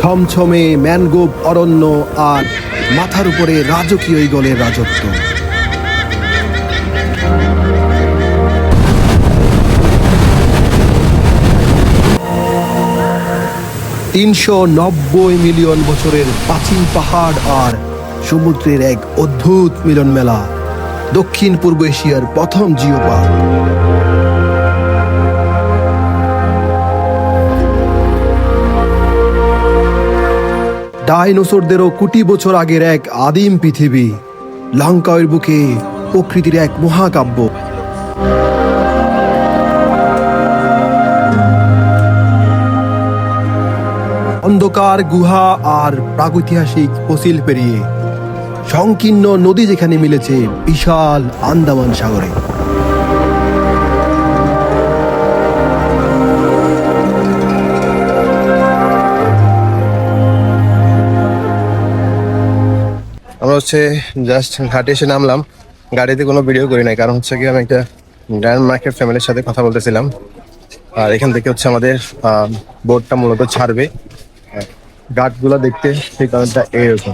ছমছমে mangrove অরণ্য আর মাথার উপরে রাজকীয় ঈগলের রাজত্ব। $390 মিলিয়ন বছরের প্রাচীন পাহাড় আর সমুদ্রের এক অদ্ভুত মিলন মেলা, দক্ষিণ পূর্ব এশিয়ার প্রথম জিও পার্ক। ডাইনোসরদেরও কোটি বছর আগের এক আদিম পৃথিবী, লঙ্কাওয়ের বুকে প্রকৃতির এক মহাকাব্য। অন্ধকার গুহা আর প্রাগৈতিহাসিক ফসিল পেরিয়ে সংকীর্ণ নদী যেখানে মিলেছে বিশাল আন্দামান সাগরে। আমরা জাস্ট ঘাটে এসে নামলাম। গাড়িতে কোনো ভিডিও করি নাই, কারণ কি আমি একটা ডেনমার্কের ফ্যামিলির সাথে কথা বলতেছিলাম। আর এখান থেকে আমাদের বোটটা মূলত ছাড়বে। ঘাটগুলো দেখতে সেই কারণটা এরকম।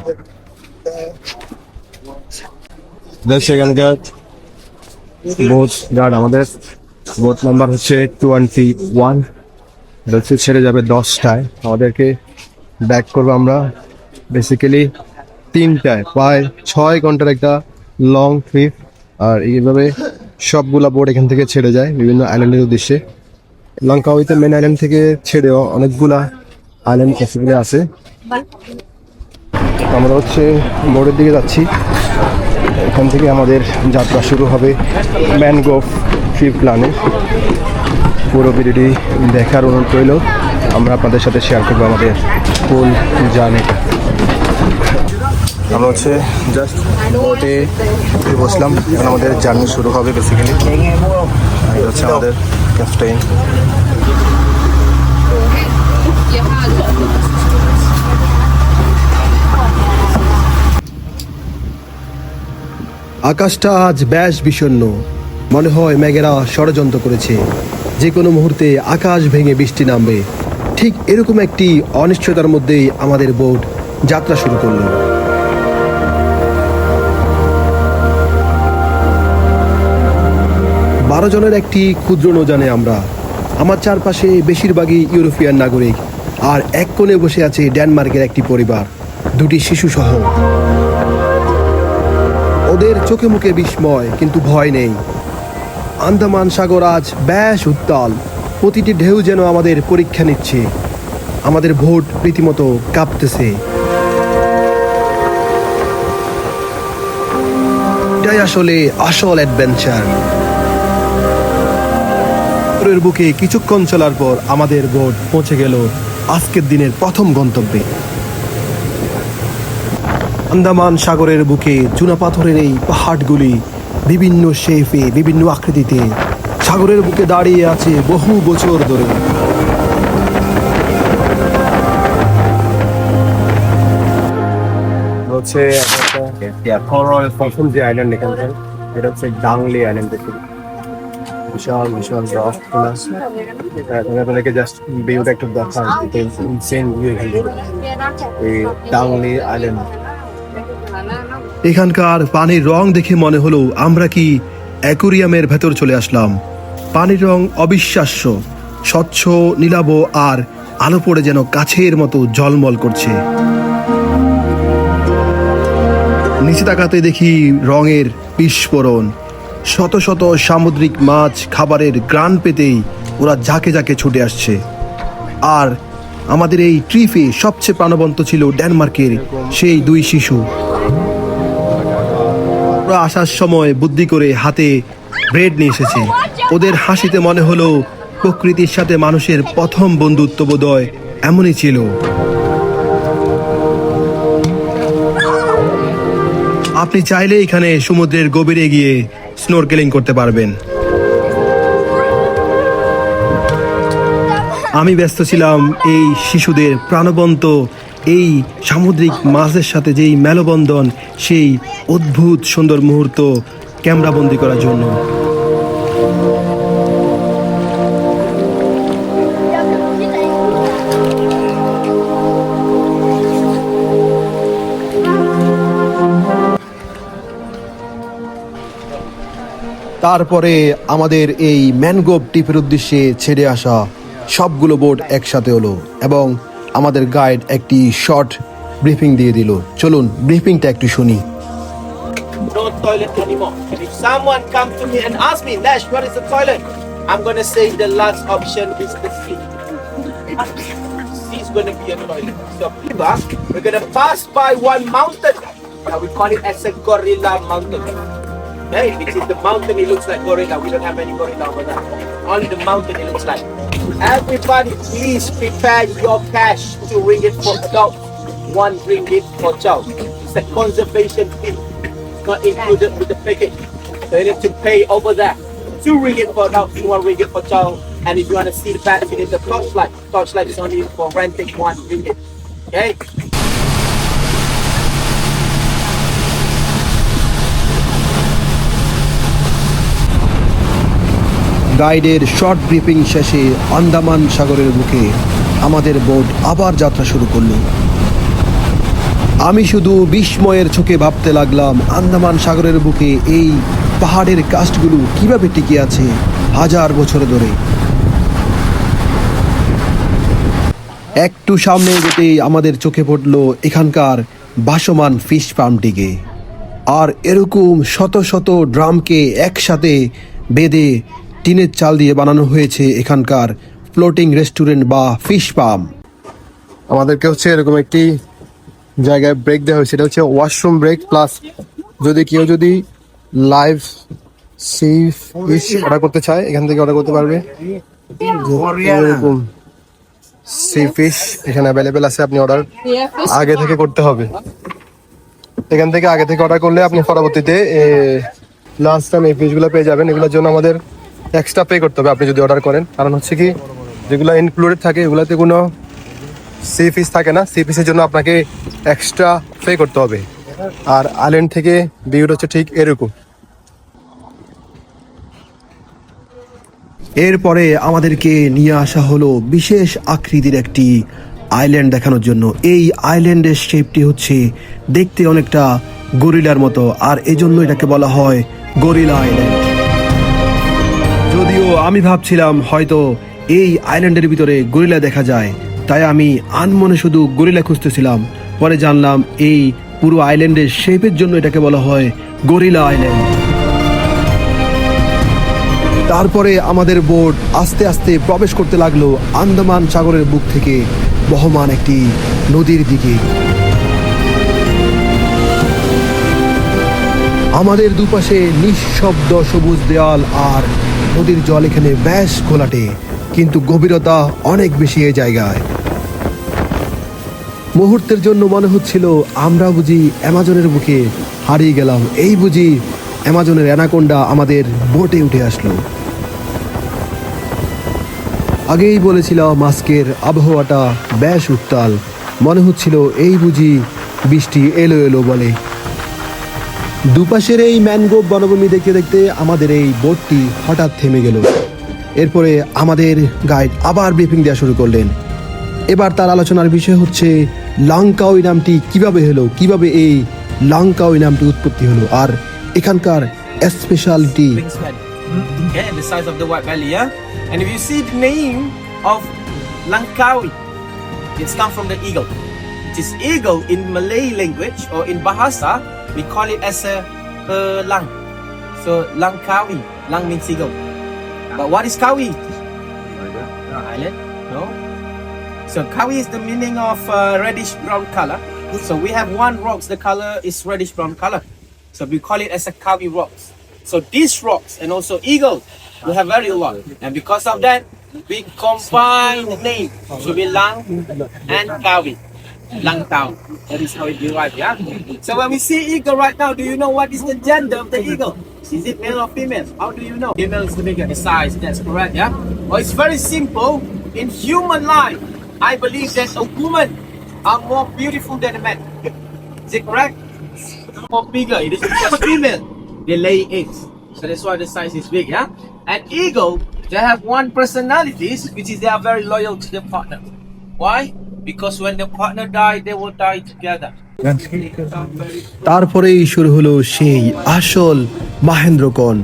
এখানকার বোট ঘাট, আমাদের বোট নাম্বার 21। ছেড়ে যাবে 10টায়। আমাদেরকে ব্যাক করবো আমরা বেসিক্যালি 3টায়। প্রায় 6 ঘন্টার একটা লং ট্রিপ। আর এইভাবে সবগুলা বোট এখান থেকে ছেড়ে যায় বিভিন্ন আইল্যান্ডের উদ্দেশ্যে। লঙ্কাওয়েতে মেন আইল্যান্ড থেকে ছেড়েও অনেকগুলা আইল্যান্ড ক্যাসিগুলো আছে। আমরা বোটের দিকে যাচ্ছি। এখান থেকে আমাদের যাত্রা শুরু হবে ম্যানগ্রোভ ট্রি প্ল্যানে। পুরো ভিডিওটি দেখার অনুরোধ রইল। আমরা আপনাদের সাথে শেয়ার করবো আমাদের ফুল জার্নিটা। আমরা জাস্ট বোটে বসলাম। এখন আমাদের জার্নি শুরু হবে বেসিক্যালি। এটা আমাদের ক্যাপ্টেন। আকাশটা আজ বেশ বিষণ্ণ, মনে হয় মেঘেরা ষড়যন্ত্র করেছে, যে কোনো মুহূর্তে আকাশ ভেঙে বৃষ্টি নামবে। ঠিক এরকম একটি অনিশ্চয়তার মধ্যেই আমাদের বোট যাত্রা শুরু করলো। বারো জনের একটি ক্ষুদ্র নৌযানে আমরা। আমার চারপাশে বেশিরভাগই ইউরোপিয়ান নাগরিক, আর এক কোণে বসে আছে ডেনমার্কের একটি পরিবার, 2টি শিশু সহ। ওদের চোখে মুখে বিস্ময়, কিন্তু ভয় নেই। আন্দামান সাগর আজ বেশ উত্তাল, প্রতিটি ঢেউ যেন আমাদের পরীক্ষা নিচ্ছে। আমাদের বোট রীতিমতো কাঁপতেছে। এটাই আসলে আসল অ্যাডভেঞ্চার। বুকে কিছুক্ষণ চলার পর আমাদের বোট পৌঁছে গেল আজকের দিনের প্রথম গন্তব্যে। আন্দামান সাগরের বুকে চুনাপাথরের এই পাহাড়গুলি বিভিন্ন শেপে, বিভিন্ন আকৃতিতে সাগরের বুকে দাঁড়িয়ে আছে বহু বছর ধরে। প্রথম যে আইল্যান্ড এখানকার, এটা ডাংলি আইল্যান্ড। বিশাল বিশাল আপনাদেরকে জাস্ট ভিউটা একটু দেখান। ডাংলি আইল্যান্ড। এখানকার পানির রং দেখে মনে হলো আমরা কি অ্যাকুরিয়ামের ভেতর চলে আসলাম। পানির রং অবিশ্বাস্য, স্বচ্ছ, নীলাভ আর আলো পড়ে যেন কাছের মতো ঝলমল করছে। নিচে তাকাতে দেখি রঙের বিস্ফোরণ। শত শত সামুদ্রিক মাছ খাবারের গ্রান পেতেই ওরা ঝাঁকে ঝাঁকে ছুটে আসছে। আর আমাদের এই ট্রিপে সবচেয়ে প্রাণবন্ত ছিল ডেনমার্কের সেই 2 শিশু। ওরা আসার সময় বুদ্ধি করে হাতে ব্রেড নিয়ে এসেছে। ওদের হাসিতে মনে হলো প্রকৃতির সাথে মানুষের প্রথম বন্ধুত্ব বোধহয় এমনই ছিল। আপনি চাইলে এখানে সমুদ্রের গভীরে গিয়ে স্নোরকেলিং করতে পারবেন। আমি ব্যস্ত ছিলাম এই শিশুদের প্রাণবন্ত এই সামুদ্রিক মাছের সাথে যেই মেলবন্ধন, সেই অদ্ভুত সুন্দর মুহূর্ত ক্যামেরাবন্দি করার জন্য। তারপরে আমাদের এই ম্যানগ্রোভ টিপের উদ্দেশ্যে ছেড়ে আসা সবগুলো বোট একসাথে হলো এবং আমাদের গাইড একটি শর্ট ব্রিফিং দিয়ে দিল। চলুন ব্রিফিংটা একটু শুনি। No toilet anymore. And if someone comes to me and asks me, Nash, what is the toilet? I'm gonna say the last option is the sea. Sea is gonna be a toilet. So we're gonna pass by one mountain. Now we call it as a gorilla mountain. Hey, which is the mountain, it looks like gorilla. We don't have any gorilla over there. Only the mountain it looks like. Everybody, please prepare your cash. 2 ringgit for adult, 1 ringgit for child. It's a conservation fee. Not included with the package. So you need to pay over there. 2 ringgit for adult, 1 ringgit for child. And if you want to see the back, you need the torchlight. Torchlight is only for renting 1 ringgit. Okay? গাইডের short briefing শেষে আন্দামান সাগরের বুকে আমাদের boat আবার যাত্রা শুরু করলো। আমি শুধু বিস্ময়ের চোখে ভাবতে লাগলাম আন্দামান সাগরের বুকে এই পাহাড়ের কাস্টগুলো কিভাবে টিকে আছে হাজার বছর ধরে। একটু সামনে যেতেই আমাদের চোখে পড়লো এখানকার ভাসমান ফিশ ফার্মটিকে। আর এরকম শত শত ড্রামকে একসাথে বেঁধে টিনের চাল দিয়ে বানানো হয়েছে এখানকার ফ্লোটিং রেস্টুরেন্ট বা ফিশ ফার্ম। আমাদেরকে হচ্ছে এরকম একটি জায়গায় ব্রেক দেওয়া হয়েছে, এটা হচ্ছে ওয়াশরুম ব্রেক প্লাস যদি কেউ লাইভ সি ফিশ অর্ডার করতে চায় এখান থেকে অর্ডার করতে পারবে। এরকম সি ফিশ এখানে অ্যাভেলেবেল আছে, আপনি অর্ডার আগে থেকে করতে হবে। এখান থেকে আগে থেকে অর্ডার করলে আপনি পরবর্তীতে লাস্ট টাইম এই ফিশগুলো পেয়ে যাবেন। এগুলোর জন্য আমাদের এক্সট্রা পে করতে হবে আপনি যদি অর্ডার করেন, কারণ হচ্ছে কি যেগুলো ইনক্লুডেড থাকে এগুলোতে কোনো সি ফিশ থাকে না, সি ফিশের জন্য আপনাকে এক্সট্রা পে করতে হবে। আর আইল্যান্ড থেকে ভিউটা হচ্ছে ঠিক এরকম। এরপরে আমাদেরকে নিয়ে আসা হলো বিশেষ আকৃতির একটি আইল্যান্ড দেখানোর জন্য। এই আইল্যান্ডের শেপটি হচ্ছে দেখতে অনেকটা গরিলার মতো, আর এজন্য এটাকে বলা হয় গরিলা আইল্যান্ড। যদিও আমি ভাবছিলাম হয়তো এই আইল্যান্ডের ভিতরে গরিলা দেখা যায়, তাই আমি আনমনে শুধু গরিলা খুঁজতেছিলাম। পরে জানলাম এই পুরো আইল্যান্ডের শেপের জন্য এটাকে বলা হয় গরিলা আইল্যান্ড। তারপরে আমাদের বোট আস্তে আস্তে প্রবেশ করতে লাগলো আন্দামান সাগরের বুক থেকে বহমান একটি নদীর দিকে। আমাদের দুপাশে নিঃশব্দ সবুজ দেয়াল আর নদীর জল এখানে বেশ ঘোলাটে, কিন্তু গভীরতা অনেক বেশি এই জায়গায়। মুহূর্তের জন্য মনে হচ্ছিল আমরা বুঝি অ্যামাজনের বুকে হারিয়ে গেলাম, এই বুঝি অ্যামাজনের অ্যানাকোন্ডা আমাদের বোটে উঠে আসলো। আগেই বলেছিলাম আজকের আবহাওয়াটা বেশ উত্তাল, মনে হচ্ছিল এই বুঝি বৃষ্টি এলো এলো বলে। দুপাশের এই ম্যানগ্রোভ বনভূমি দেখতে দেখতে আমাদের এই বোটটি হঠাৎ থেমে গেল। এরপরে আমাদের গাইড আবার ব্রিফিং দেওয়া শুরু করলেন। এবার তার আলোচনার বিষয় হচ্ছে লাংকাউই নামটি কিভাবে হলো, কিভাবে এই লাংকাউই নামটি উৎপত্তি হলো, আর এখানকার speciality. Wingspan. Okay, the size of the white belly, yeah? And if you see the name of Langkawi, it's come from the eagle. It is eagle in Malay language or in Bahasa, we call it as a lang. So Langkawi, lang means eagle. But what is Kawi? Island? No. So Kawi is the meaning of reddish brown color. So we have one rocks, the color is reddish brown color. So we call it as a Kawi rocks. So these rocks and also eagle, we have very lot. And because of that, we combine the name to be Lang and Kawi. Lang Town. That is how it derived, yeah? So when we see eagle right now, do you know what is the gender of the eagle? Is it male or female? How do you know? Female is the bigger the size, that's correct, yeah? Well, it's very simple. In human life, I believe that a woman are more beautiful than a man. Is it correct? More bigger, it is because female. They lay eggs, so that's why the size is big, yeah? And eagle, they have one personalities, which is they are very loyal to their partner. Why? Because when the partner die, they will die together. তারপরেই শুরু হলো সেই আসল মাহেন্দ্রকণ।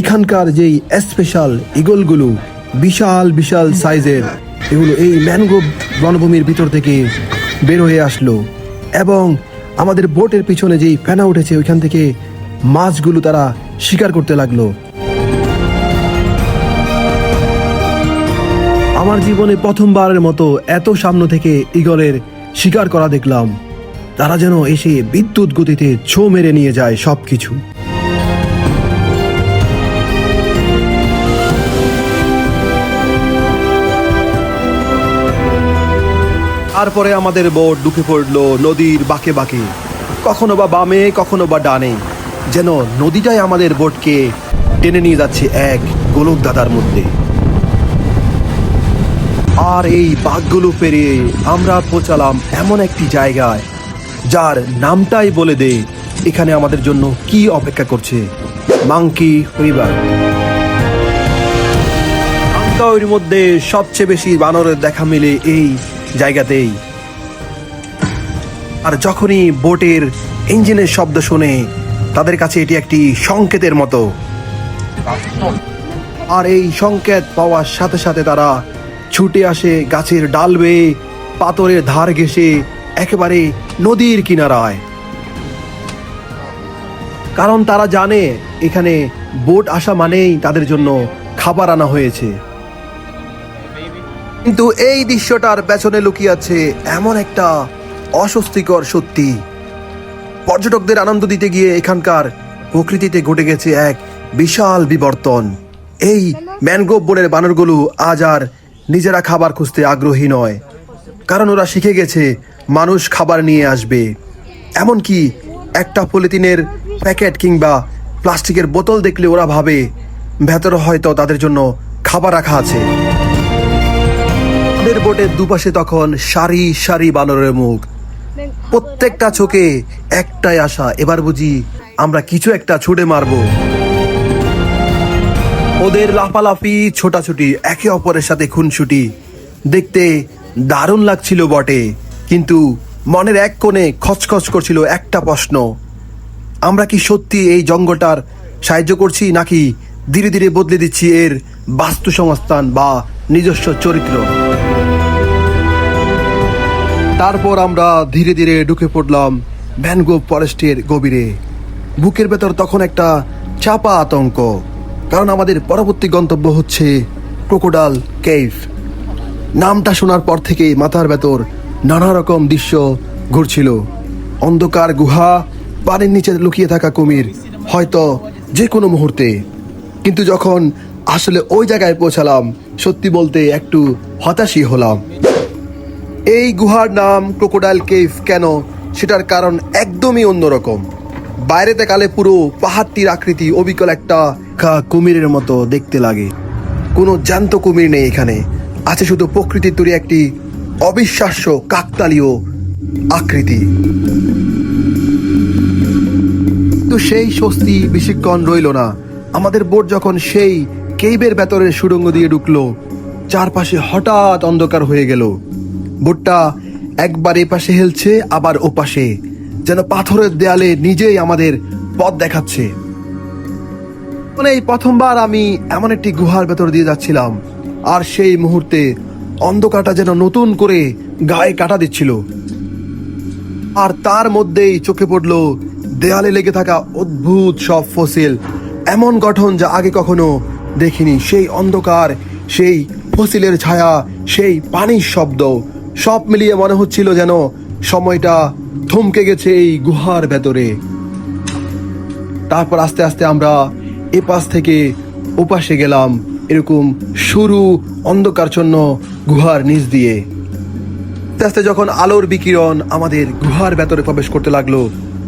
এখানকার যেই special ইগলগুলো বিশাল বিশাল সাইজের, এগুলো এই ম্যানগ্রোভ বনভূমির ভিতর থেকে বের হয়ে আসলো এবং আমাদের বোটের পিছনে যেই ফেনা উঠেছে ওইখান থেকে মাছগুলো তারা শিকার করতে লাগলো। আমার জীবনে প্রথমবারের মতো এত সামনে থেকে ঈগলের শিকার করা দেখলাম। তারা যেন এসে বিদ্যুৎ গতিতে ছো মেরে নিয়ে যায় সবকিছু। তারপরে আমাদের বোট ঢুকে পড়লো নদীর বাঁকে বাঁকে, কখনো বা বামে কখনো বা ডানে, যেন নদীটাই আমাদের বোটকে টেনে নিয়ে যাচ্ছে এক গোলক দাদার মধ্যে। আর এই বাঘগুলো পেরিয়ে আমরা পৌঁছালাম এমন একটি জায়গায় যার নামটাই বলে দে এখানে আমাদের জন্য কি অপেক্ষা করছে, মাংকি রিভার। মাঙ্কাউইর মধ্যে সবচেয়ে বেশি বানরের দেখা মিলে এই জায়গাতেই। আর যখনই বোটের ইঞ্জিনের শব্দ শুনে তাদের কাছে এটি একটি সংকেতের মতো, আর এই সংকেত পাওয়ার সাথে সাথে তারা ছুটে আসে গাছের ডাল বেয়ে, পাথরের ধার ঘেঁষে একেবারে নদীর কিনারায়। কারণ তারা জানে এখানে বোট আসা মানেই তাদের জন্য খাবার আনা হয়েছে। কিন্তু এই দৃশ্যটার পেছনে লুকিয়ে আছে এমন একটা অস্বস্তিকর সত্যি। পর্যটকদের আনন্দ দিতে গিয়ে এখানকার প্রকৃতিতে ঘটে গেছে এক বিশাল বিবর্তন। এই ম্যানগ্রোভ বনের বানরগুলো আজ আর নিজেরা খাবার খুঁজতে আগ্রহী নয়, কারণ ওরা শিখে গেছে মানুষ খাবার নিয়ে আসবে। এমনকি একটা পলিথিনের প্যাকেট কিংবা প্লাস্টিকের বোতল দেখলে ওরা ভাবে ভেতরে হয়তো তাদের জন্য খাবার রাখা আছে। আমাদের বোটের দুপাশে তখন সারি সারি বানরের মুখ, প্রত্যেকটা চোখে একটাই আশা, এবার বুঝি আমরা কিছু একটা ছুটে মারবো। ওদের লাফালাফি, ছোটাছুটি, একে অপরের সাথে খুনসুটি দেখতে দারুণ লাগছিল বটে, কিন্তু মনের এক কোণে খচখচ করছিল একটা প্রশ্ন, আমরা কি সত্যি এই জঙ্গলটার সাহায্য করছি নাকি ধীরে ধীরে বদলে দিচ্ছি এর বাস্তু সংস্থান বা নিজস্ব চরিত্র। তারপর আমরা ধীরে ধীরে ঢুকে পড়লাম ম্যানগ্রোভ ফরেস্টের গভীরে। বুকের ভেতর তখন একটা চাপা আতঙ্ক, কারণ আমাদের পরবর্তী গন্তব্য হচ্ছে ক্রোকোডাইল কেভ। নামটা শোনার পর থেকেই মাথার ভেতর নানা রকম দৃশ্য ঘুরছিল। অন্ধকার গুহা, পানির নিচে লুকিয়ে থাকা কুমির, হয়তো যে কোনো মুহূর্তে। কিন্তু যখন আসলে ওই জায়গায় পৌঁছালাম, সত্যি বলতে একটু হতাশই হলাম। এই গুহার নাম ক্রোকোডাইল কেভ কেন, সেটার কারণ একদমই অন্যরকম। বাইরেতে কালে পুরো পাহাড়টির আকৃতি অবিকল একটা কুমিরের মতো দেখতে লাগে। কোনো জ্যান্ত কুমির নেই এখানে, আছে শুধু প্রকৃতির তৈরি একটি অবিশ্বাস্য কাকতালীয় আকৃতি। তো সেই স্বস্তি বেশিক্ষণ রইল না। আমাদের বোট যখন সেই কেইবের ভেতরের সুড়ঙ্গ দিয়ে ঢুকলো, চারপাশে হঠাৎ অন্ধকার হয়ে গেল। বোটটা একবার এপাশে হেলছে, আবার ওপাশে, যেন পাথরের দেয়ালে নিজেই আমাদের পথ দেখাচ্ছে। মানে এই প্রথমবার আমি এমন একটি গুহার ভেতর দিয়ে যাচ্ছিলাম, আর সেই মুহূর্তে অন্ধকারটা যেন নতুন করে গায়ে কাটা দিচ্ছিল। আর তার মধ্যেই চোখে পড়লো দেয়ালে লেগে থাকা অদ্ভুত সব ফসিল, এমন গঠন যা আগে কখনো দেখিনি। সেই অন্ধকার, সেই ফসিলের ছায়া, সেই পানির শব্দ, সব মিলিয়ে মনে হচ্ছিল যেন সময়টা থমকে গেছে এই গুহার ভেতরে। তারপর আস্তে আস্তে আমরা এপাশ থেকে ওপাশে গেলাম, এরকম সরু অন্ধকারচ্ছন্ন গুহার নিচ দিয়ে। আস্তে আস্তে যখন আলোর বিকিরণ আমাদের গুহার ভেতরে প্রবেশ করতে লাগলো,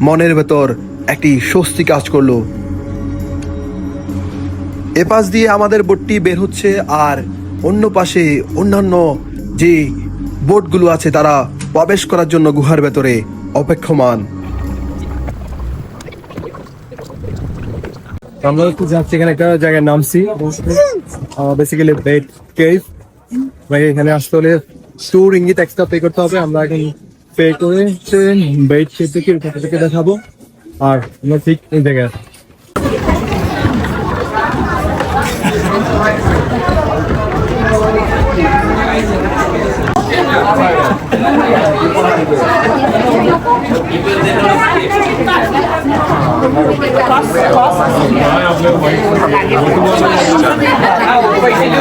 মনের ভেতর একটি স্বস্তি কাজ করলো। এপাশ দিয়ে আমাদের বোটটি বের হচ্ছে, আর অন্য পাশে অন্যান্য যে বোটগুলো আছে তারা প্রবেশ করার জন্য গুহার ভেতরে অপেক্ষমান। আমরা একটু যাচ্ছি, এখানে একটা জায়গায় নামছি, বেসিক্যালি বেড কেভ। এখানে আসতে হলে 2 রিঙ্গিট এক্সট্রা পে করতে হবে। আমরা এখন পে করে বেড কেভ থেকে দেখাবো, আর আমরা ঠিক এই জায়গায়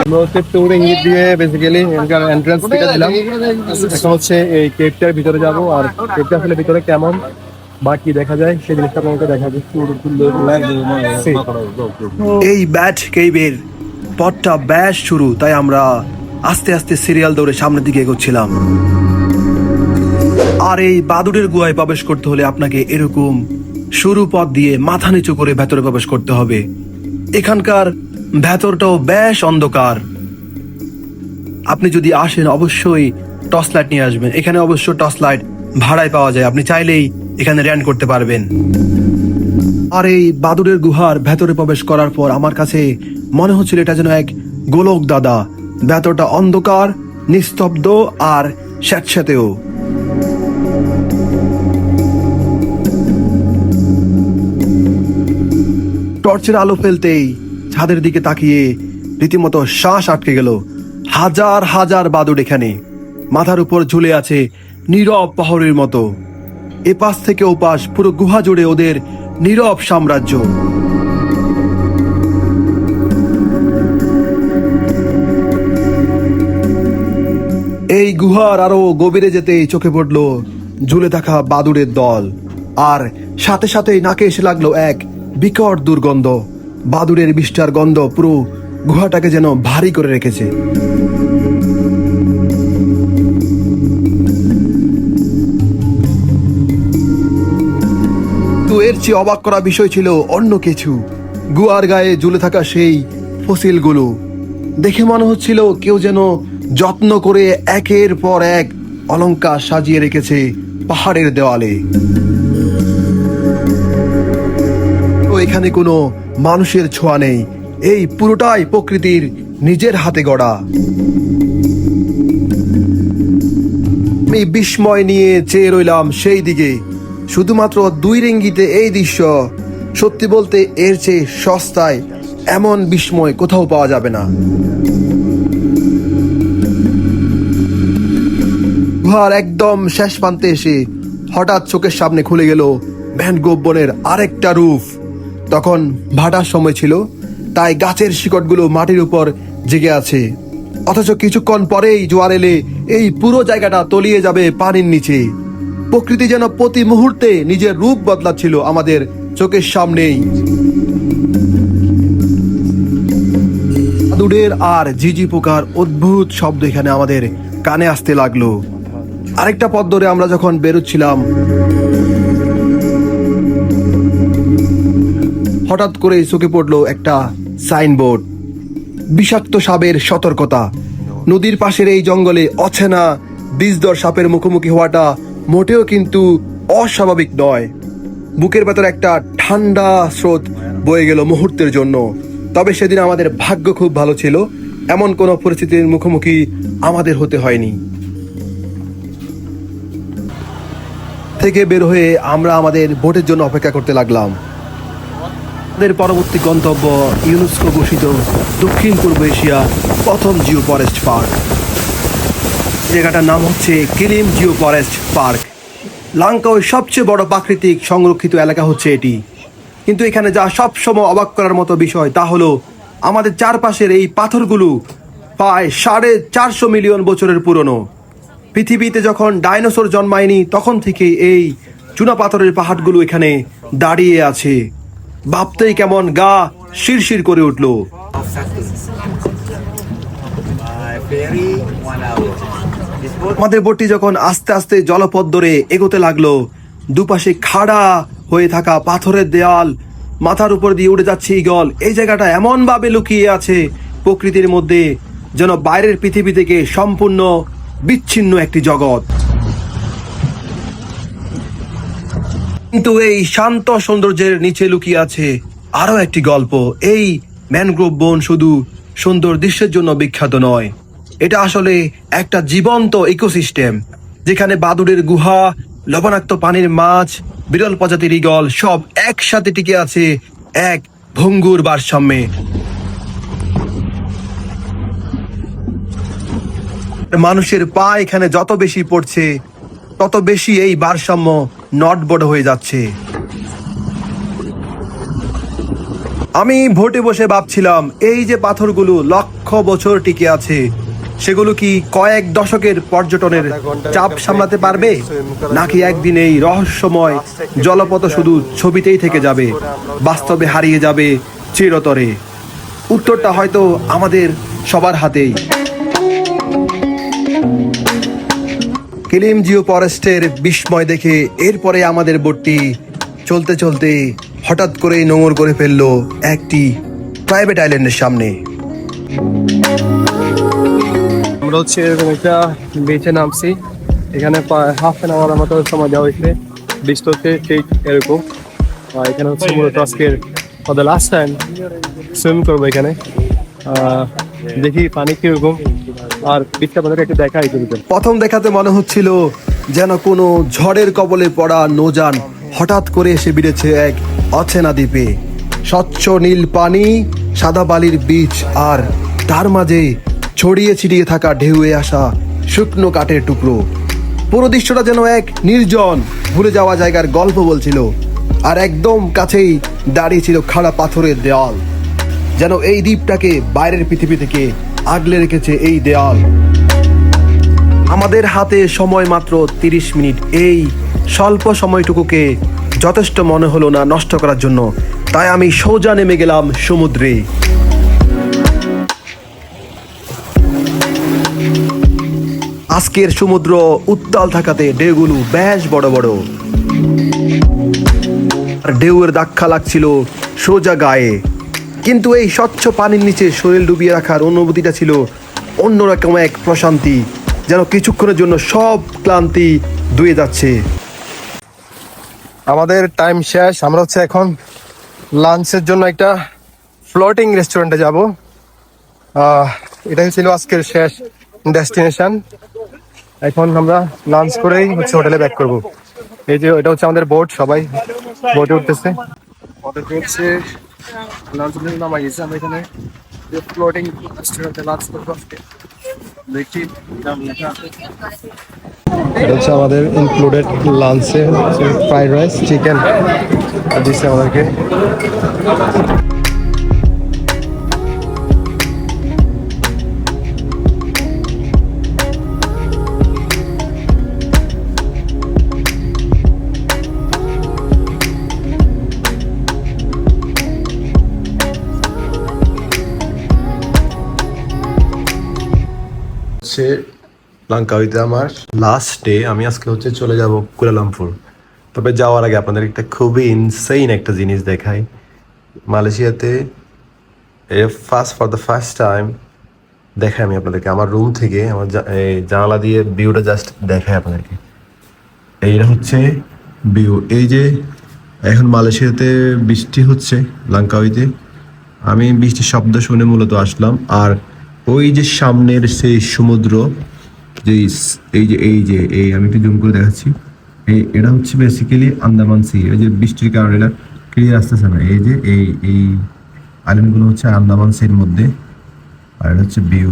আমরা হচ্ছে ট্যুর ইঙ্গিত দিয়ে বেসিক্যালি এন্ট্রান্স টিকে দিলাম। এখন হচ্ছে এই কেভটার ভিতরে যাব, আর কেভটা আসলে ভিতরে কেমন বা কি দেখা যায় সেই জিনিসটা আপনাকে দেখাবো। এই ব্যাট কেইবের পথটা ব্যাস শুরু, তাই আমরা আস্তে আস্তে সিরিয়াল দৌড়ে সামনের দিকে এগোচ্ছিলাম। আর এই বাদুড়ের গুহায় প্রবেশ করতে হলে আপনাকে এরকম সরু পথ দিয়ে মাথা নিচু করে ভেতরে প্রবেশ করতে হবে। এখানকার ভেতরটাও বেশ অন্ধকার। আপনি যদি আসেন অবশ্যই টর্চ লাইট নিয়ে আসবেন। এখানে অবশ্য টর্চ লাইট ভাড়ায় পাওয়া যায়, আপনি চাইলেই এখানে র্যান্ট করতে পারবেন। আর এই বাদুড়ের গুহার ভেতরে প্রবেশ করার পর আমার কাছে মনে হচ্ছিল এটা যেন এক গোলক দাদা। ভেতরটা অন্ধকার, নিস্তব্ধ আর স্যাঁতস্যাঁতেও। টর্চের আলো ফেলতেই ছাদের দিকে তাকিয়ে রীতিমতো শ্বাস আটকে গেল। হাজার হাজার বাদুড় এখানে মাথার উপর ঝুলে আছে নীরব পাহাড়ের মতো। এপাশ থেকে ওপাশ পুরো গুহা জুড়ে ওদের নীরব সাম্রাজ্য। এই গুহার আরো গভীরে যেতেই চোখে পড়লো ঝুলে থাকা বাদুড়ের দল, আর সাথে সাথেই নাকে এসে লাগলো এক বিকট দুর্গন্ধ। বাদুড়ের বিষ্ঠার গন্ধ পুরো গুহাটাকে যেন ভারী করে রেখেছে। তো এর চেয়ে অবাক করা বিষয় ছিল অন্য কিছু। গুহার গায়ে ঝুলে থাকা সেই ফসিলগুলো দেখে মনে হচ্ছিল কেউ যেন যত্ন করে একের পর এক অলংকার সাজিয়ে রেখেছে পাহাড়ের দেওয়ালে। তো এখানে কোনো মানুষের ছোঁয়া নেই, এই পুরোটাই প্রকৃতির নিজের হাতে গড়া। আমি বিস্ময় নিয়ে চেয়ে রইলাম সেই দিকে। শুধুমাত্র 2 রিঙ্গিতে এই দৃশ্য, সত্যি বলতে এর চেয়ে সস্তায় এমন বিস্ময় কোথাও পাওয়া যাবে না। গুহার একদম শেষ প্রান্তে এসে হঠাৎ চোখের সামনে খুলে গেল ভ্যান গোভ বনের আরেকটা রূপ। তখন ভাটার সময় ছিল, তাই গাছের শিকড়গুলো মাটির উপর জেগে আছে। অথচ কিছুক্ষণ পরেই জোয়ার এলে এই পুরো জায়গাটা তলিয়ে যাবে পানির নিচে। প্রকৃতি যেন প্রতি মুহূর্তে নিজের রূপ বদলাচ্ছিল আমাদের চোখের সামনেই। বাদুড়ের আর ঝিঝি পোকার অদ্ভুত শব্দ এখানে আমাদের কানে আসতে লাগলো। আরেকটা পথ ধরে আমরা যখন বেরোচ্ছিলাম, হঠাৎ করে চোখে পড়লো একটা সাইনবোর্ড, বিষাক্ত সাপের সতর্কতা। নদীর পাশের এই জঙ্গলে অচেনা বিষধর সাপের মুখোমুখি হওয়াটা মোটেও কিন্তু অস্বাভাবিক নয়। বুকের ভেতর একটা ঠান্ডা স্রোত বয়ে গেল মুহূর্তের জন্য। তবে সেদিন আমাদের ভাগ্য খুব ভালো ছিল, এমন কোনো পরিস্থিতির মুখোমুখি আমাদের হতে হয়নি। থেকে বের হয়ে আমরা আমাদের বোটের জন্য অপেক্ষা করতে লাগলাম। আমাদের পরবর্তী গন্তব্য ইউনেস্কো ঘোষিত দক্ষিণ পূর্ব এশিয়া প্রথম জিও ফরেস্ট পার্ক। জায়গাটার নাম হচ্ছে কিলিম জিও ফরেস্ট পার্ক। লাঙ্কাওয়ের সবচেয়ে বড় প্রাকৃতিক সংরক্ষিত এলাকা হচ্ছে এটি। কিন্তু এখানে যা সবসময় অবাক করার মতো বিষয় তা হলো আমাদের চারপাশের এই পাথরগুলো প্রায় 450 মিলিয়ন বছরের পুরনো। পৃথিবীতে যখন ডাইনোসর জন্মায়নি তখন থেকে এই চুনা পাথরের পাহাড়গুলো এখানে দাঁড়িয়ে আছে। ভাবতেই কেমন গা শিরশির করে উঠল। আমাদের বোটটি যখন আস্তে আস্তে জলপথ ধরে এগোতে লাগলো, দুপাশে খাড়া হয়ে থাকা পাথরের দেয়াল, মাথার উপর দিয়ে উড়ে যাচ্ছে ঈগল। এই জায়গাটা এমন ভাবে লুকিয়ে আছে প্রকৃতির মধ্যে, যেন বাইরের পৃথিবী থেকে সম্পূর্ণ বিচ্ছিন্ন একটি জগৎ। কিন্তু এই শান্ত সৌন্দর্যের নিচে লুকিয়ে আছে আরো একটি গল্প। এই ম্যানগ্রোভ বন শুধু সুন্দর দৃশ্যের জন্য বিখ্যাত নয়, এটা আসলে একটা জীবন্ত ইকোসিস্টেম, যেখানে বাদুড়ের গুহা, লবণাক্ত পানির মাছ, বিরল প্রজাতির ঈগল সব একসাথে টিকে আছে এক ভঙ্গুর ভারসাম্যে। মানুষের পা এখানে যত বেশি পড়ছে তত বেশি এই ভারসাম্য নটবড় হয়ে যাচ্ছে। আমি ভোটে বসে ভাবছিলাম এই যে পাথরগুলো লক্ষ বছর টিকে আছে সেগুলো কি কয়েক দশকের পর্যটনের চাপ সামলাতে পারবে, নাকি একদিন এই রহস্যময় জলপথ শুধু ছবিতেই থেকে যাবে, বাস্তবে হারিয়ে যাবে চিরতরে। উত্তরটা হয়তো আমাদের সবার হাতেই। কিলিমজিও ফরেস্টের বিস্ময় দেখে এরপরে আমাদের বোটটি চলতে চলতে হঠাৎ করেই নোঙর করে ফেললো একটি প্রাইভেট আইল্যান্ডের সামনে। আমরা হচ্ছে এরকম একটা বিচে নামছি। এখানে হাফ অ্যান আওয়ার মতো সময় দেওয়া হয়েছে। বৃষ্টি হচ্ছে ঠিক এরকম। এখানে হচ্ছে মূলত আজকের for the last time swim করবো এখানে। দেখি পানি কিরকম, আর বৃষ্টি আপনাদের একটু দেখাই কিন্তু। প্রথম দেখাতে মনে হচ্ছিল যেন কোনো ঝড়ের কবলে পড়া নৌযান হঠাৎ করে এসে বিড়েছে এক অচেনা দ্বীপে। স্বচ্ছ নীল পানি, সাদা বালির বীচ, আর তার মাঝে ছড়িয়ে ছিটিয়ে থাকা ঢেউয়ে আসা শুকনো কাঠের টুকরো। পুরো দৃশ্যটা যেন এক নির্জন ভুলে যাওয়া জায়গার গল্প বলছিল। আর একদম কাছেই দাঁড়িয়ে ছিল খাড়া পাথরের দেওয়াল, যেন এই দ্বীপটাকে বাইরের পৃথিবী থেকে আগলে রেখেছে এই দেওয়াল। আমাদের হাতে সময় মাত্র 30 মিনিট। এই স্বল্প সময়টুকুকে যথেষ্ট মনে হলো না নষ্ট করার জন্য, তাই আমি সোজা নেমে গেলাম সমুদ্রে। আজকের সমুদ্র উত্তাল থাকাতে ঢেউগুলো বেশ বড় বড়, আর ঢেউয়ের ধাক্কা লাগছিল সোজা গায়ে। কিন্তু এই স্বচ্ছ পানির নিচে শরীর ডুবিয়ে রাখার অনুভূতিটা ছিল অন্যরকম এক প্রশান্তি, যেন কিছুক্ষণের জন্য সব ক্লান্তি ধুয়ে যাচ্ছে। আমাদের টাইম শেষ। আমরা হচ্ছে এখন লাঞ্চের জন্য একটা ফ্লোটিং রেস্টুরেন্টে যাব। এটাই ছিল আজকের শেষ ডেস্টিনেশন। এখন আমরা লাঞ্চ করেই হচ্ছে হোটেলে ব্যাক করব। এই যে এটা হচ্ছে আমাদের বোট, সবাই বোটে উঠতেছে। আমাদেরকে হচ্ছে লাঞ্চের জন্য নামা গেছে। আমরা এখানে ফ্লোটিং রেস্টুরেন্টে লাঞ্চ করবো আজকে। দেখি এটা হচ্ছে আমাদের ইনক্লুডেড লাঞ্চে ফ্রাইড রাইস, চিকেন দিচ্ছে আমাদেরকে। লাঙ্কাউইতে আমার লাস্ট ডে। আমি আজকে হচ্ছে চলে যাব কুয়ালালামপুর। তবে যাওয়ার আগে আপনাদের একটা খুবই ইনসেইন একটা জিনিস দেখাই। মালয়েশিয়াতে ফর দ্য ফার্স্ট টাইম দেখাই আমি আপনাদেরকে আমার রুম থেকে, আমার জানালা দিয়ে ভিউটা জাস্ট দেখাই আপনাদেরকে। এইটা হচ্ছে ভিউ। এই যে এখন মালয়েশিয়াতে বৃষ্টি হচ্ছে লাঙ্কাউইতে, আমি বৃষ্টির শব্দ শুনে মূলত আসলাম। আর ওই যে সামনের সেই সমুদ্র, যে এই আমি একটু জুম করে দেখাচ্ছি, এটা হচ্ছে বেসিক্যালি আন্দামান সি। ওই যে বৃষ্টির কারণে এটা ক্লিয়ার আসতেছে না। এই যে এই আইল্যান্ডগুলো হচ্ছে আন্দামান সির মধ্যে, আর এটা হচ্ছে ভিউ।